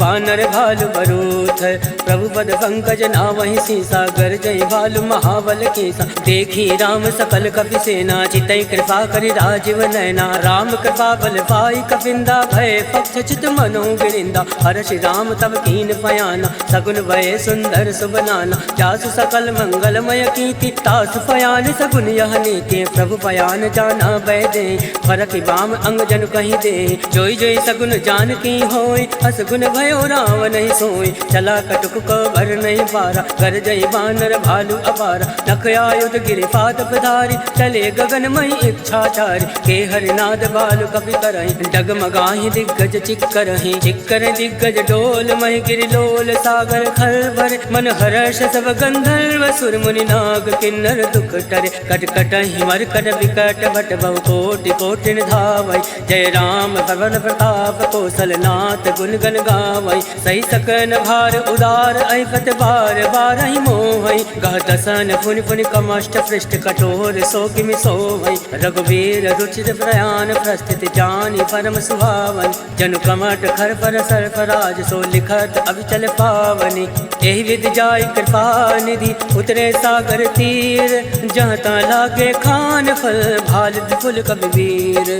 वानर भालु बरूथ प्रभु पद पंकज ना वही सीसा गर जय भालु महाबल केसा देखी राम सकल कपि सेना चितई कृपा करि राजीव नयना राम कृपा बल पाई कपिंदा भय पक्ष चित मनो गिरिंदा हर्षि राम तब कीन पयाना सगुन भय सुंदर सुबनाना जासु सकल मंगलमय कीर्ति तासु पयान सगुन यह नीति प्रभु पयान जाना भय दे फरक बाम अंग जन कहीं दे जोई जोई सगुन जान की होई असगुन भयो राम नहीं सोई चला कटुक को भर नहीं पारा कर जय वानर भालू अपारा नख आयुध गिरिपात पधारी चले गगनमयी इच्छाचारी के हरिनाद बालु कपि करहि डगमगाहि दिग्गज चिक्करहि चिक्कर दिग्गज डोल महि गिरिलोल सागर खलभर मन हर्ष सब गंधर्व सुर मुनि नाग किन्नर दुख टरे कटकटहि मरकट विकट भट बहु कोटि कोटि धावै जय राम पवन प्रताप कौशलनाथ गुण गण गावै सही सकन भार उदार ऐपत बार बार ही मोहै गह दसन पुनि पुनि कमष्ट पृष्ठ कठोर सो किमि सोहै रघुवीर रुचिर प्रयाण प्रस्थित जानि परम सुहावन जनु कमट खर पर सरफराज सो लिखत अविचल पावनी एहि विधि जाय कृपा निधि उतरे सागर तीर जहाँ ता लागे खान फल भाल विपुल कबीर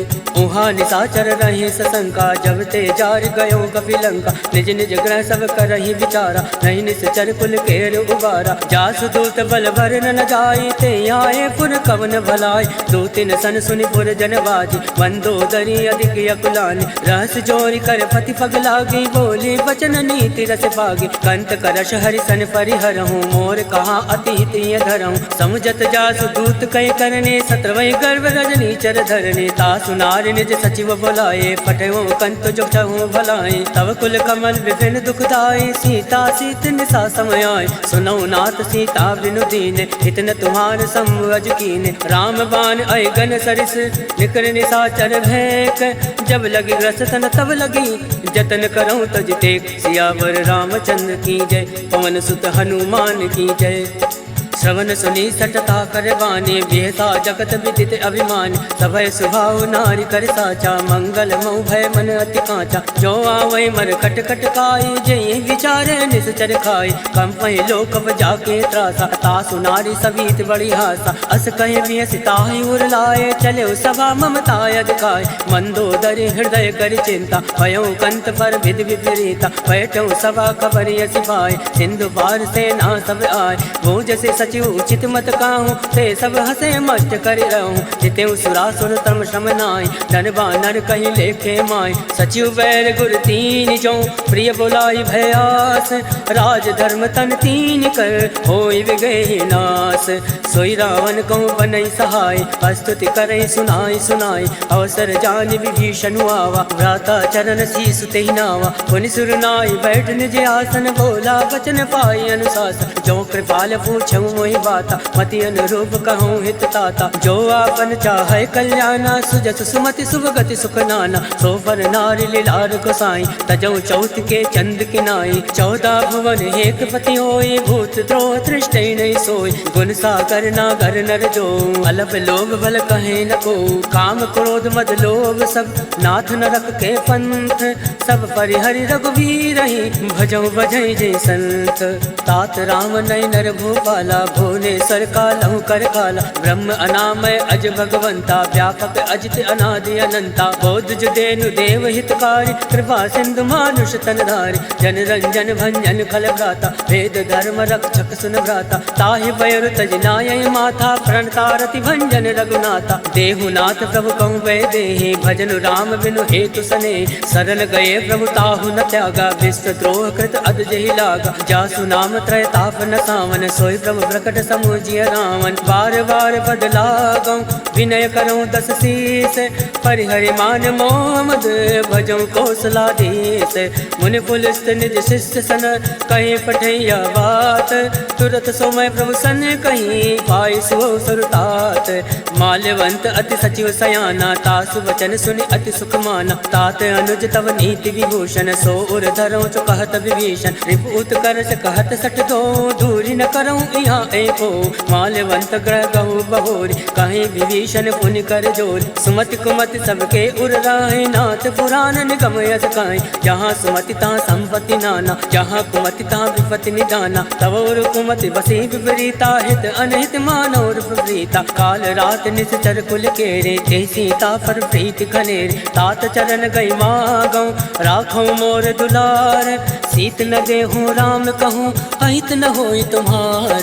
उहाँ निशाचर रहे सशंका जब ते जार गयो कपि लंका निज निज ग्रह सब करहि विचारा नहीं निश्चर कुल केर उबारा जासु दूत बल भर न जाई ते आए पुर कवन भलाई दूतिन सन सुनि पुर जन बाजी वंदो दरी अधिक अकुलानी रहस जोरी कर पति पग लागी बोली वचन नीति रस पागी कंत करश हरि सन परिहरहूँ मोर कहा अति हितिय धरहूँ समुझत जासु दूत कई करने सत्रवई गर्भ रजनी चर धरने तासु नारी निज सचिव बोलाए फटहो कंत जो चहु भलाए तब कुल कमल विभिन्न दुखदाई सीता सीत निशा समय आए सुनो नाथ सीता बिनु दीन इतन तुम्हार संवज कीन राम बाण अय गन सरिस निकर निशाचर भैक जब लगी रस तन तब लगी जतन करऊं तज टेक। सियावर रामचंद्र की जय, पवन सुत हनुमान की जय। श्रवण सुनी सटता करवाने, बेहसा जगत विदित अभिमान। सभय सुभाव नारी कर साचा, मंगल मऊ भय मन अति कांचा। जो आवै मर खट खट खाई, जय विचारे निश्चर खाई। कंपय लोक जाके त्रासा, तासु नारी सवीत बड़ी हासा। अस कहे बियस ताहि उर लाए, चले सभा ममताय दिखाए। मंदोदरी हृदय कर चिंता, भयो कंत पर विध विपरीता। बैठो सभा खबर यसी पाए, सिंधु पार से ना सब आए। वो जैसे सचिव उचित मत काहूँ, ते सब हंसे मस्त कर रहूँ। जिते सुरासुर तम श्रम नाय, धन बानर कहीं लेखे माय। सचिव बैर गुर तीन जो, प्रिय बुलाई भयास। राज धर्म तन तीन कर, होई विगहि नास। सोई रावण कहूँ बनई सहाय, स्तुति करई सुनाई सुनाई। अवसर जान विभीषण आवा, भ्राता चरण शीस तेहि नावा। पुनि सुर नाई बैठ निज आसन, बोला वचन पाई अनुशासन। जो कृपाल पूछऊँ मोहि बाता, मति अनुरूप कहूँ हित ताता। जो आपन चाहे कल्याणा, सुजस सुमति सुभगति सुख नाना। सो पर नारी लीलार गोसाई, तजऊ चौथ के चंद किनाई। 14 भुवन एक पति होई, भूत द्रोह तृष्टै नहीं सोई। गुण सागर नागर नर जो, अलब लोभ बल कहे न को। काम क्रोध मद लोभ सब, नाथ नरक के पंथ। सब परिहरि रघुवीर ही, भजऊ बजई जय संत। तात राम नय नर भूपाला, भुवनेश्वर कालहु कर काला। ब्रह्म अनामय अज भगवंता, व्यापक अजित अनादि अनंता। बोध जुदेनु देव हितकारी, कृपा सिंधु मानुष तन धारी। जन रंजन भंजन खल भ्राता, वेद धर्म रक्षक सुन भ्राता। ताहि बयरु तज नाय माथा, प्रणतारति भंजन रघुनाथा। देहुनाथ प्रभु कहूँ वै देहि, भजन राम बिनु हेतु सने। शरण गए प्रभु ताहु न त्यागा, विश्व द्रोह कृत अद जहि लागा। जासु नाम त्रय ताप न सावन, सोई प्रभु प्रकट समुझिय रावण। बार बार बदला गऊँ, विनय करऊँ 10 शीस। परिहरि मान मोह मद, भजऊँ कौशलाधीश। मुनि पुलिस निज शिष्य सन, कहीं पठैया बात। तुरत सोमय प्रभु सन कहीं, पाई सो सुरतात। माल्यवंत अति सचिव सयाना, तासु वचन सुनि अति सुख माना। तात अनुज तव नीति विभूषण, सो उर धरऊँ चो कहत विभीषण। रिपुत करस कहत सठ दो, दूरी न करऊँ यहाँ एको। माल्यवंत ग्रह गहु बहोरी, कहीं विभीषण पुनि कर जोरी। सुमति कुमति सबके उर राहे, नाथ पुराण निगम यस काई। जहाँ सुमति तहाँ संपत्ति नाना, जहाँ कुमति तहाँ विपत्ति निदाना। तब उर कुमति बसी विपरीता, हित अनहित मानोर विपरीता। काल रात निश्चर कुल केरे, ते सीता पर प्रीति खनेरे। तात चरण गई मागऊँ, राखऊँ मोर दुलार। सीत न देहूँ राम कहूँ, अहित न होई तुम्हार।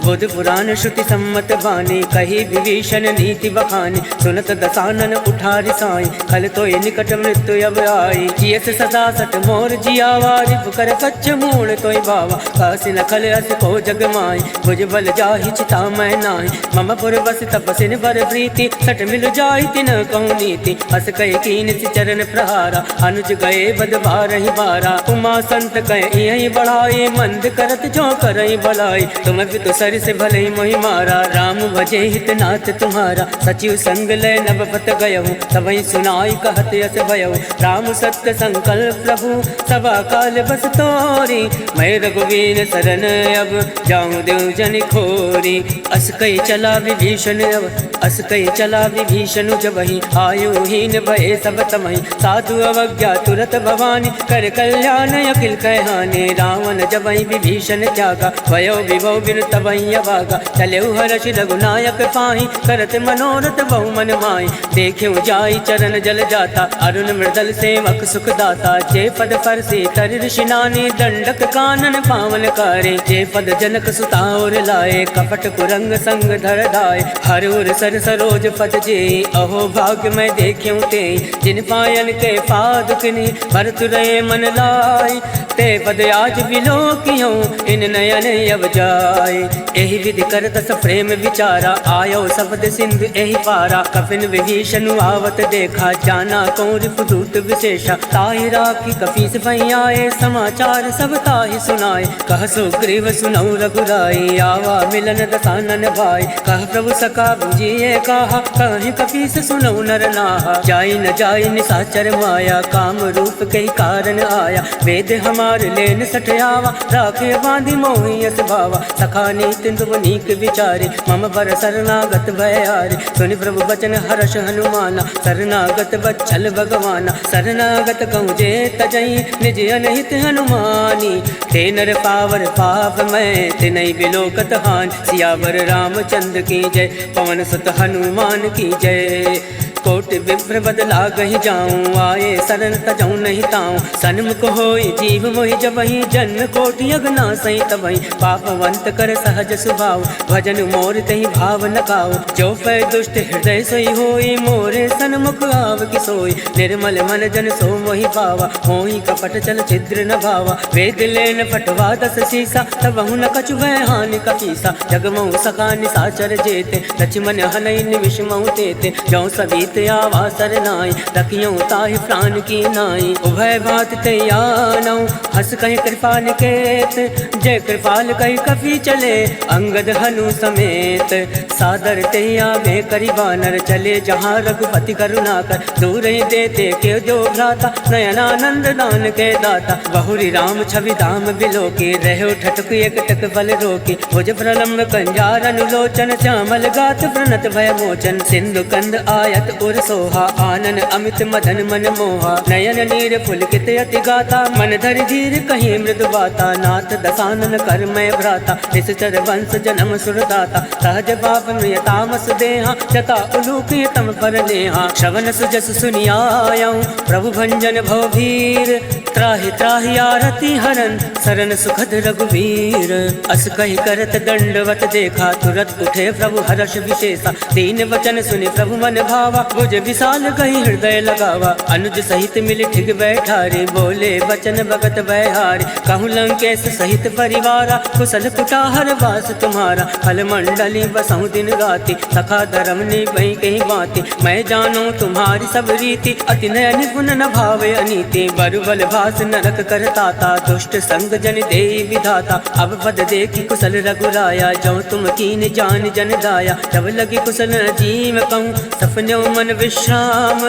बुध पुराण श्रुति सम्मत बानी, कही विभीषण नीति बखानी। सुनत दसानन उठारी साई, खल तो निकट मृत्यु अब आई। जियस सदा सट मोर जियावा, रिपु कर कच्छ मूल तोय बावा। कासी न खल अस को जग माई, भुज बल जाहि चिता मैं नाहि। मम पुर बस तपसिन पर प्रीति, सट मिल जाहि तिन कहूँ नीति। हस कहे कीन सि चरण प्रहारा, अनुज गए बद बारहि बारा। उमा संत कहे यही बढ़ाई, मंद करत जो करई भलाई। तुम पितु सर से भले मोहि मारा, राम भजे हित नाथ तुम्हारा। सचिव संग लय नभ पत गयहु, तबहि सुनाई कहत यस भयहु। राम सत्य संकल्प प्रभु, सभा काल बस तोरी। मैं रघुवीर शरण अब, जाऊँ देव जन खोरी। अस कई चला विभीषण अब, अस कई चला विभीषण जबहि। आयुहीन भय सब तमहि, साधु अवज्ञा तुरत भवानी। कर कल्याण अखिल कहहानि, रावण जबहि विभीषण त्यागा। भयो विभव बिनु तबहि अभागा, चलेउ हर्षि रघुनायक पाहि। करत मनोरथ बहु मन माहि, देखेउ जाई चरण जल जाता। अरुण मृदल सेवक सुख दाता, जे पद परसि तर ऋषि नानी। दंडक कानन पावन कारे, जे पद जनक सुता और लाए। कपट कुरंग संग धर धाय, हर उर सर सरोज पद जे। अहो भाग्य मैं देखेउ ते, जिन पायन के पाद किनी। भरत रहे मन लाय, ते पद आज बिलोकियों। इन नयन अब जाय, एहि विधि करत स प्रेम विचारा। आयो शब्द सिंधु एहि पारा, कपिन विभीषण आवत देखा। जाना कौन रिपुदूत विशेषा, ताहि राखी कपीस भई आए। समाचार सब ताहि सुनाए, कह सुग्रीव सुनऊ रघुराई। आवा मिलन दसानन भाई, कह प्रभु सखा बुझिय ये कहा, कहीं कपीस सुनौ नर नाहा। जाई न जाई निशाचर माया, काम रूप कई कारण आया। वेद हमार लेन सठयावा, राखे बांधी मोहियस भावा। सखा नीति नीक विचारे, मम बर शरणागत भयारे। सुनि प्रभु बचन हर्ष हनुमाना, शरणागत बच्छल भगवाना। शरणागत कहूँ जे तजई, निज अनहित हनुमानी। ते नर पावर पाप मैं, ते नहीं बिलोकत हान। सियावर रामचंद्र की जय, पवन सुत हनुमान की जय। कोटि विप्र बदला गही जाऊं, आए शरण तजऊं नहीं ताऊं। सन्मुख होई जीव मोहि जबहि, जन्म कोटि अगना सही तबहि। पापवंत कर सहज स्वभाव, भजन मोर तहि भाव न काऊ। जो पै दुष्ट हृदय सोई होई, मोरे सन्मुख आव कि सोई। निर्मल मन जन सो मोहि पावा, मोहि कपट चल छिद्र न भावा। वेद लेन फटवा दस शीसा, तबहु न कछु भय हानि कपीसा। जगमऊ सखा निशाचर जेते, लक्ष्मण हनई निमिष मऊ तेते। जो सभी आवा सरनाई, रखियों ताहि प्राण की नाई। उभय बात तैयानौ, हस कहीं कृपा निकेत। जय कृपाल कही कपि चले, अंगद हनु समेत। सादर ते आगे करी बानर, चले जहाँ रघुपति करुणाकर। दूर ही देते के जो भ्राता, नयनानंद दान के दाता। बहुरी राम छवि धाम बिलोके, रहो ठटक एक टक बल रोके। भुज प्रलम्ब कंजार अनुलोचन, श्यामल गात प्रणत भय मोचन। सिंधु कंद आयत उर सोहा, आनन अमित मदन मन मोहा। नयन नीर पुलकित अति गाता, मन धरि धीर कहीं मृदु बाता। नाथ दसानन कर मैं भ्राता, निश्चर वंश जन्म सुरदाता। सहज पाप मृतामस देहा, जता उलूक तम पर नेहा। श्रवण सुजस सुनियायऊं, प्रभु भंजन भवभीर। त्राहि त्राहि आरती हरन, शरण सुखद रघुवीर। अस कहि करत दंडवत देखा, तुरत उठे प्रभु हर्ष विशेषा। दीन वचन सुनि प्रभु मन भावा, भुज विशाल कहीं हृदय लगावा। अनुज सहित मिल ठिग बैठारे, बोले बचन भगत बहारे। कहूँ लंकेश सहित परिवारा, कुशल कुटाहर वास तुम्हारा। फल मंडली बसहु दिन राति, सखा धर्म ने बही कहीं बाती। मैं जानू तुम्हारी सब रीति, अति नयन निपुण न भावे अनीति। बरुबल भास नरक करताता, दुष्ट संग जन दे विधाता। अब पद देखी कुशल रघुराया, जो तुम कीन जान जन दाया। जब लगी कुशल जीव कहूँ, सपने मन विश्राम।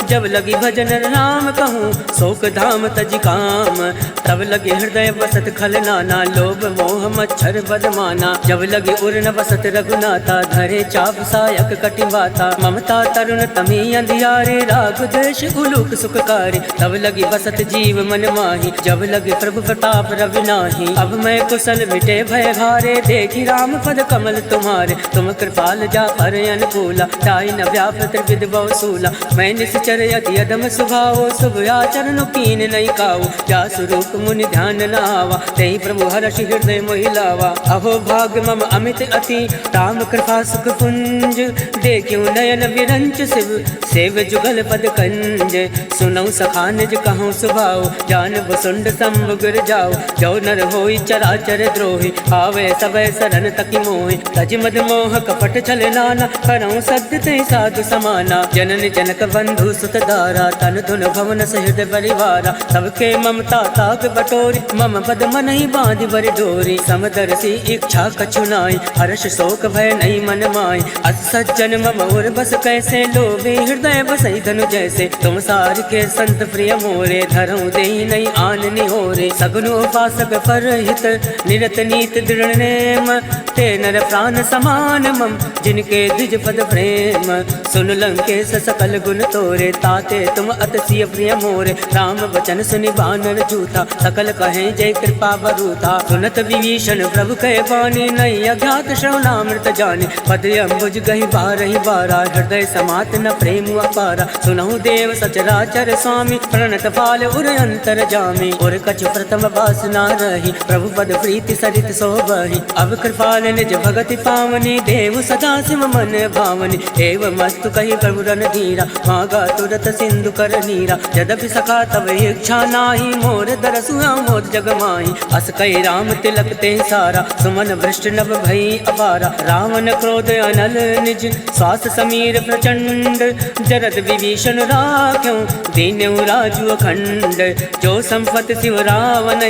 जब लगी भजन राम कहूँ, शोक धाम तज काम। तब लगे हृदय बसत खल नाना, लोभ मोह मच्छर बदमाना। जब लगे उर न बसत रघुनाथा, धरे चाप सायक कटिवाता। ममता तरुण तमी अंधियारे, राग द्वेष उलूक सुखकारी। तब लगी बसत जीव मन माही, जब लगे प्रभु प्रताप रवि नाही। अब मैं कुशल मिटे भय भारे, देखी राम पद कमल तुम्हारे। तुम कृपाल जा पर अनुकूला, ताई न व्याप त्रिविध बहुसूला। मैं निश्चर यदि अधम स्वभाव, शुभ आचरण कीन नहीं काऊ। जा स्वरूप मुनि ध्यान न आवा, तेहि प्रभु हर्ष हृदय मोहिलावा। अहो भाग मम अमित अति, राम कृपा सुख पुंज। देखियो नयन विरंच शिव, सेव जुगल पद कंज। सुनऊ सखा निज कहूँ सुभाव, जान बसुंड संभ गिर जाओ। जो नर होई चराचर द्रोही, आवे सबय शरण तकी मोहि। तज मद मोह कपट छल नाना, करऊँ सत्य ते साधु समाना। जनन जनक बंधु सुत दारा, तन धुन भवन सहित परिवारा। सबके ममता ताक बटोरी, मम पद मन ही बांध बर डोरी। समदर्शी इच्छा कछु नाई, हर्ष शोक भय नहीं मन माई। अस सज्जन मम और बस कैसे, लोभे हृदय बसई धनु जैसे। तुम सार के संत प्रिय मोरे, धरऊँ दे नहीं आन निहोरे। सगुन उपासक पर हित, निरत नीत दृढ़ नेम। ते नर प्राण समान मम, जिनके द्विज पद प्रेम। सुन लंकेश सकल गुण तोरे, ताते तुम अतिशय प्रिय मोरे। राम वचन सुनि बानर जूथा, सकल कहे जय कृपा बरूथा। सुनत विभीषण प्रभु कहे बानी, नहीं अज्ञात श्रवणामृत जाने। पद अम्बुज गहि बारहि बारा, हृदय समात न प्रेम अपारा। सुनहु देव सचराचर स्वामी, प्रणत पाल उर अंतर जामी। और कछु प्रथम वासना रही, प्रभु पद प्रीति सरित सोबहि। अब कृपाल निज भगति पावनी, देव सदा शिव मन भावनी। एवं मस्तु कही प्रभु रणधीरा, मागा तुरत सिंधु कर नीरा। यद्यपि सखा तब इच्छा नाही, मोर दरसु मोद जग माही। अस कही राम तिलक ते सारा, सुमन वृष्ट नभ भई अपारा। रावण क्रोध अनल निज, श्वास समीर प्रचंड। जरद विभीषण राख्यों दीन्यु राजु अखंड। जो संपत शिव रावण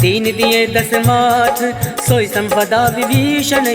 दीन दिए 10 माथ सोई संपदा विभीषण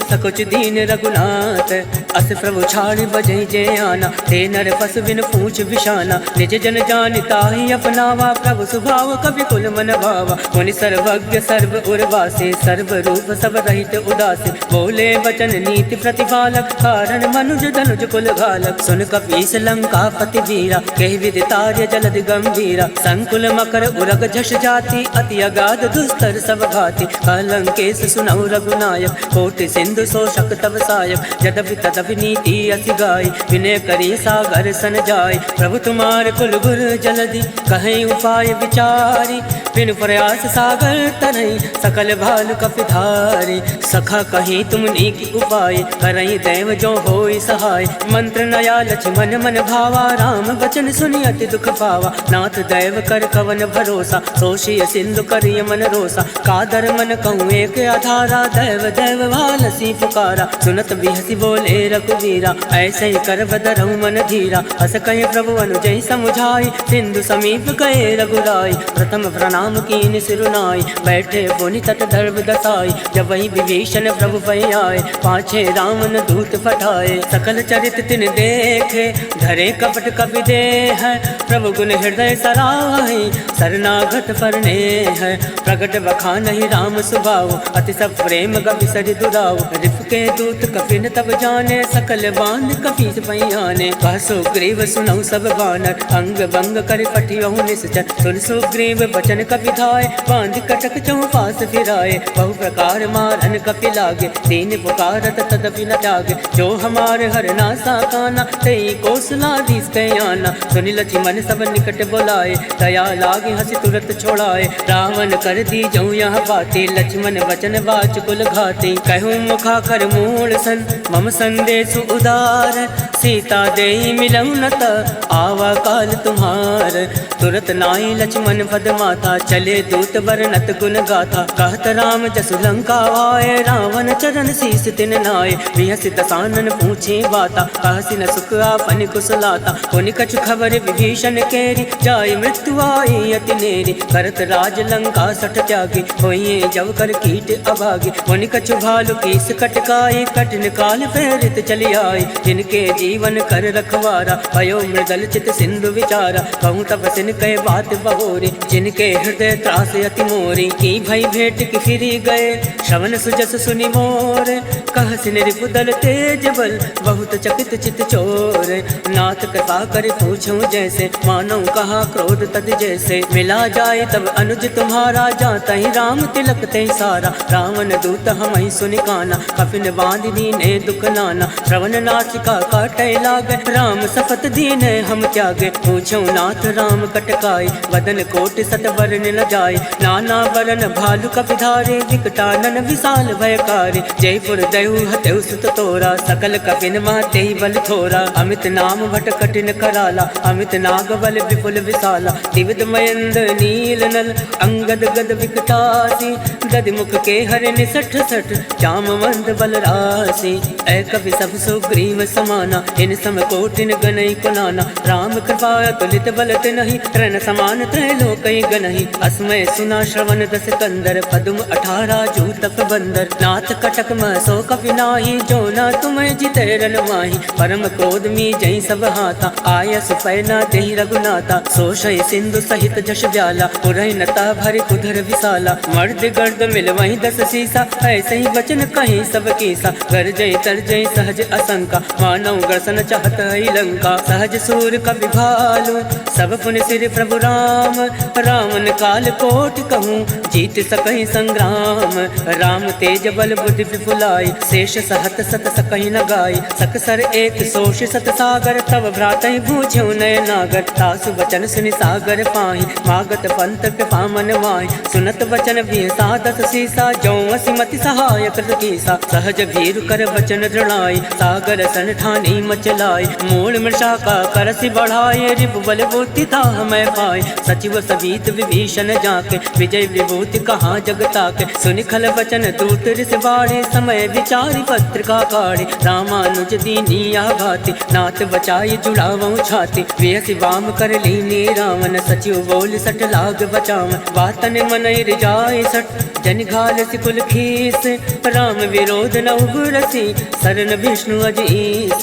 सकुच दीन रघुनाथ। अस प्रभु छाड़ बजई जे आना ते नर पस बिन पूछ विशाना। निज जन जानिता ही अपनावा प्रभु स्वभाव कवि कुल मन भावा। मुनि सर्वज्ञ सर्व उर्वासे सर्व रूप सब रहित उदासे। बोले वचन नीति प्रतिपालक कारण मनुज धनुज कुल घालक। सुन कपीस लंकापति वीरा कहि विदितार्य जलधि गंभीरा। संकुल मकर उरग झष जाति अति अगाध दुस्तर सब भाति। कलंकेश सुनौ रघुनायक कोटि सिंधु शोषक तब सायक। यद्यपि तदपि नीति असि गाई विनय करी सागर सन जाय। प्रभु तुम्हार कुल गुर जलधि कहीं उपाय विचारी। बिनु प्रयास सागर तरई सकल भाल कपिधारी। सखा कहीं तुम नीक उपाय करई दैव जो होई सहाय। मंत्र नया लक्ष्मण मन भावा राम वचन सुनि अति दुख पावा। नाथ दैव कर कवन भरोसा सोषिय सिंधु करिय मन रोसा। कादर मन कहूँ एक आधारा दैव दैव भालसी पुकारा। सुनत बिहसी बोले रघुवीरा ऐसे ही कर बदरहु मन धीरा। अस कहे प्रभु अनुजय समुझाई सिंधु समीप गए रघुराई। प्रथम प्रणाम कीन सिरुनाई बैठे पुनि तट धर्म दसाई। जब वही विभीषण प्रभु पै आए पाछे रावण दूत पठाए। सकल चरित तिन देखे धरे कपट कपि दे है। प्रभु गुण हृदय सराहे शरणागत परने है। प्रगट बखान ही राम सुभाव अति सब प्रेम गवि सरि दुराव। रिप के दूत कपिन तब जाने सकल बांध कपीस पहियाने। कह सुग्रीव सुनौ सब बानर अंग भंग कर पठियहु निश्चर। सुन सुग्रीव बचन कपि धाय बांध कटक चौपास फिराए। बहु प्रकार मारन कपि लागे दीन पुकारत तदपि न त्यागे। जो हमारे हर नासा काना तई कौशलाधीश कयाना। सुनि लक्ष्मण सब निकट बुलाए दया लागे हंसी तुरंत छोड़ाए। रावण कर दी जऊ यह बातें लक्ष्मण वचन वाच कुल घाते। कहूँ मुखा कर मूल सन मम संदेश उदार। सीता दे मिलऊ न त आवा काल तुम्हार। तुरत नाई लक्ष्मण पद माता चले दूत बरनत गुण गाथा। कहत राम जसु लंका आए रावण चरण शीस तिन नाय। बिहसि दसानन पूछे बाता कहसि न सुख आपन कुशलाता। पुनि कछु खबर विभीषण केरी जाय मृत्यु आई अति नेरी। करत राज लंका सठ त्यागी होइए जब कर कीट अभागी। पुनि कछु भालु कीस कटकाई कठिन काल प्रेरित चली आई। जिनके जीवन कर रखवारा भयो मृगल चित सिंधु विचारा। कहूँ तपसिन कह बात बहोरी जिनके हृदय त्रास अति मोरी। की भई भेंट की फिरी गए श्रवण सुजस सुनि मोर। कहसिन रिपुदल तेज बल बहुत चकित चित चोर। नाथ कृपा कर पूछूं जैसे मानो कहा क्रोध तद जैसे। मिला जाए तब अनुज तुम्हारा जाता ही राम तिलक ते सारा। रावण दूत हम ही सुनि काना कपिन बांध दीने दुख नाना। श्रवण नासिका काटे लागे राम सपत दीने हम त्यागे। पूछूं नाथ राम कटकाई वदन कोटि सत वरन न जाय। नाना वरन भालु कपिधारे विकटानन विशाल भयकारी। जयपुर दयु हतेउ सुत तोरा सकल कपिन माते बल थोरा। अमित नाम भट कठिन कराला अमित नाग बल विपुल विशाला। दिविद मयंद नील नल अंगद गद विकटासी। गद मुख के हर निसठ सठ जाम मंद बल राशि। ऐ कवि सब सुग्रीव समाना इन सम कोटिन गनई कुनाना। राम कृपा तुलित बलत नहीं रण समान त्रैलोकई गनहि। अस्मय सुना श्रवण दस कंदर पदुम 18 जूतक बंदर। नाथ कटक सो कपि नाही जो न तुम्हें जिते रन माही। परम क्रोध मी जई सब हाथा आय सुपैना देहि रघुनाथा। सोशय सिंधु सहित जश व्याला पुरहि नता भरि कुधर विशाला। मर्द गर्द मिल वहीं 10 सीसा ऐसे ही वचन कहीं सब कीसा। कर जय तर जय सहज असंका मानव ग्रसन चाहत है लंका। सहज सूर कवि भालू सब पुन सिर प्रभु राम। रावण काल कोटि कहूँ जीत सकहि संग्राम। राम तेज बल बुद्धि विपुलाई शेष सहत सत सकहि न गाई। सकसर एक सोष सत सागर तब भ्रातहि बूझ्यो नय नागर। तासु वचन सुनि सागर पाहि मागत पंथ कृपा मन माहि। सुनत वचन भीषा 10 सीसा जो असिमति सहाय कृत कीसा। सहज भीरु कर वचन दृढ़ाई सागर सन ठानी मचलाई। मूल मृषा का करसि बढ़ाए रिपु बल बुद्धि था मैं पाए। सचिव सवीत विभीषण जाके विजय विभूति होत कहाँ जगता के। सुनि खल वचन दूत रिस बाड़े, समय विचारी पत्रिका काढ़े। रामानुज दीनिया भाति, नाथ बचाई जुड़ावऊ छाती। बेहसी वाम कर लीने रावण, सचिव बोल सट लाग बचावन। वातन मनई रिजाए सट, जन घाल सिकुल खीस। राम विरोध न उबरसी, शरण विष्णु अजीस।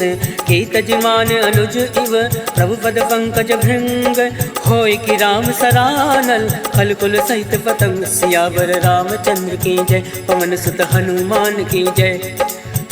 की तजमान अनुज इव, प्रभु पद पंकज भृंग। होय कि राम सरानल, खल कुल सहित पतंग। सियावर रामचंद्र की जय, पवन सुत हनुमान की जय।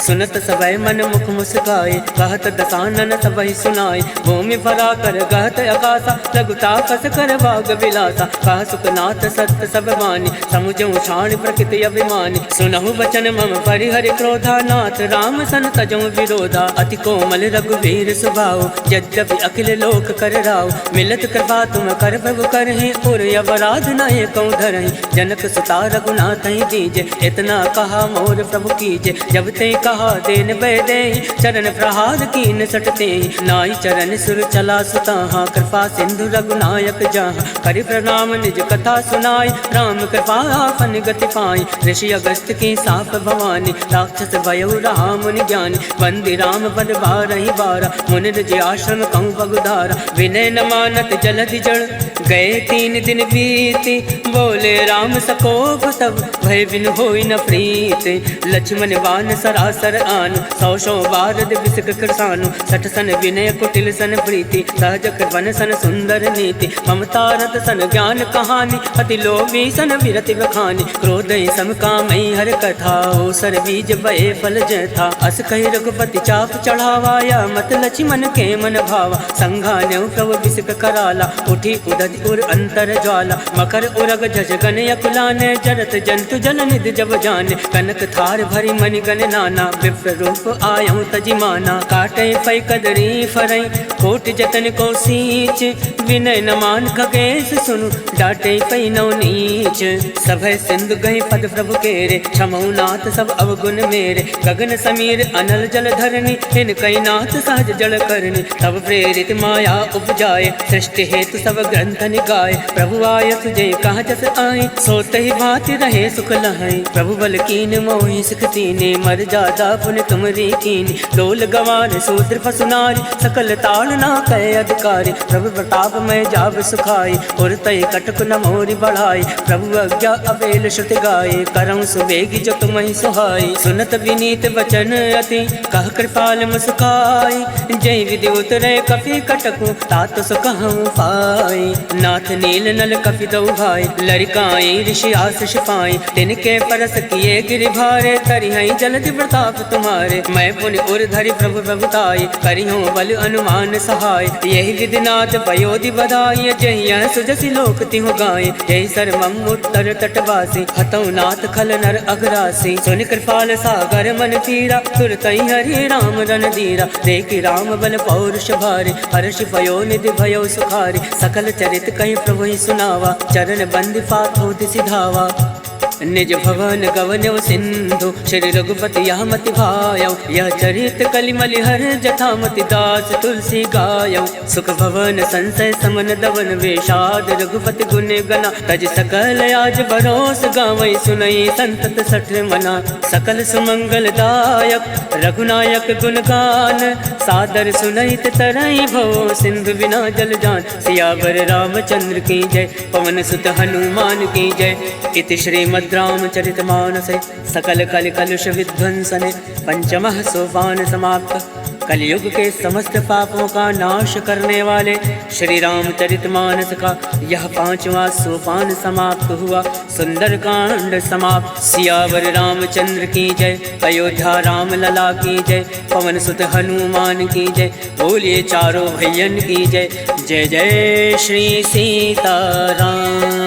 सुनत सबय मन मुख मुस्काए, कहत दसानन सबहि सुनाए। भूमि भरा कर गहत आकाशा, लघुता कस कर भाग विलासा। कह सुखनाथ सत्य सब मानी, समुझऊ शान प्रकृति अभिमानी। सुनहु बचन मम परिहर क्रोधा, नाथ राम सन तजऊ विरोधा। अति कोमल रघुवीर स्वभाव, यद्यपि अखिल लोक कर राव। मिलत कृपा तुम कर प्रभु करहि, उर अवराध नये कौ धरहि। जनक सुता रघुनाथ दीजे, इतना कहा मोर प्रभु कीजे। जब ते कहा देन बैदे, चरण प्रहार कीन सटते। नाई चरण सुर चला सुताहा, कृपा सिंधु रघुनायक जहाँ। करि प्रणाम निज कथा सुनाई, राम कृपा आपन गति पाई। ऋषि अगस्त की साप भवानी, राक्षस भयउ राम मुनि ज्ञानी। वंदे राम पद बारहि बारा, मुनि निज आश्रम कहूँ बगुधारा। विनय न मानत जलधि जड़, गए 3 दिन बीती। बोले राम सकोप तब, भय बिन होई न प्रीत। लक्ष्मण बान सरासर आनु, 100 बारद बिसक कृसानु। 60 सन विनय कुटिल सन प्रीति, सहज कृपन सन सुंदर नीति। ममता रत सन ज्ञान कहानी, अति लोभी सन विरति बखानी। क्रोध सम कामई हर कथा, हो सर बीज बए फल जथा। अस कहि रघुपति चाप चढ़ावाया, मत लक्ष्मण के मन भावा। संघान्यौ प्रभु बिसक कराला, उठी उदधि उर अंतर ज्वाला। मकर उरग झज गन अकुलाने, जरत जंतु जल निधि जब जाने। कनक थार भरी मणि गण नाना, विप्र रूप आयऊ तजिमाना। काटे पै कदरी फरई, कोट जतन को सींच। विनय न मान खगेश सुनु, डाटे पै नौ नीच। सभय सिंधु गहि पद प्रभु केरे, क्षमऊ नाथ सब अवगुण मेरे। गगन समीर अनल जल धरनी, इन कई नाथ सहज जल करनी। तब प्रेरित माया उपजाए, सृष्टि हेतु सब ग्रंथ निगाए। प्रभु आय सुजय कहाँ जस आए, सोत ही भांति रहे सुख लहाई। प्रभु बल कीन मोहि सिखतीने, मर जादा पुन तुमरी कीनी। डोल गवान सूत्र पसुनारी, सकल ताल ना कहे अधिकारी। प्रभु प्रताप मैं जाब सुखाई, और तय कटक न मोरी बढ़ाई। प्रभु आज्ञा अवेल श्रुति गाये, करऊँ सुवेगी जो तुम्हें सुहाई। सुनत विनीत वचन अति, कह कृपाल मुस्काई। जय विधि उतरे कपि कटकु, तात सुकहूँ पाई। नाथ नील नल कपि दौ भाई, लरिकाई ऋषि आशीष पाई। तिनके परस किए गिरि भारे, तरिहै जलधि प्रताप तुम्हारे। मैं पुनि उर धरि प्रभु प्रभुताई, करिहूँ बल अनुमान सहाय। यही विधिनाथ पयोधि बधाई, जहिया सुजसि लोक तिहु गाय। यही सर्वम उत्तर तटवासी, हतौ नाथ खल नर अघरासी। सुनि कृपाल सागर मन पीरा, तुरतै हरि राम रन धीरा। देखि राम बल पौरुष भारी, हर्षि भयो निधि भयो सुखारी। सकल चरित कहि प्रभु ही सुनावा, चरण बंदि पाथो दिसि धावा। निज भवन गवन्यो सिंधु, श्री रघुपति यह मति भायौ। यह चरित कलिमल हर जथामति, दास तुलसी गायौ। सुख भवन संशय समन दवन, वेषाद रघुपति गुण गना। तज सकल आज भरोस गावै, सुनई संतत सठ मना। सकल सुमंगल दायक, रघुनायक गुण गान। सादर सुनैत तरई भव, सिंधु बिना जल जान। सियावर रामचंद्र की जय, पवन सुत हनुमान की जय। इति श्रीमद् रामचरितमानसे सकल कलि कलुष विध्वंसने, पंचमः सोपान समाप्त। कलयुग के समस्त पापों का नाश करने वाले श्री रामचरितमानस का यह 5वां सोपान समाप्त हुआ। सुंदर कांड समाप्त। सियावर रामचंद्र की जय, अयोध्या राम लला की जय, पवन सुत हनुमान की जय। बोलिए चारों भैयन की जय। जय जय श्री सीताराम।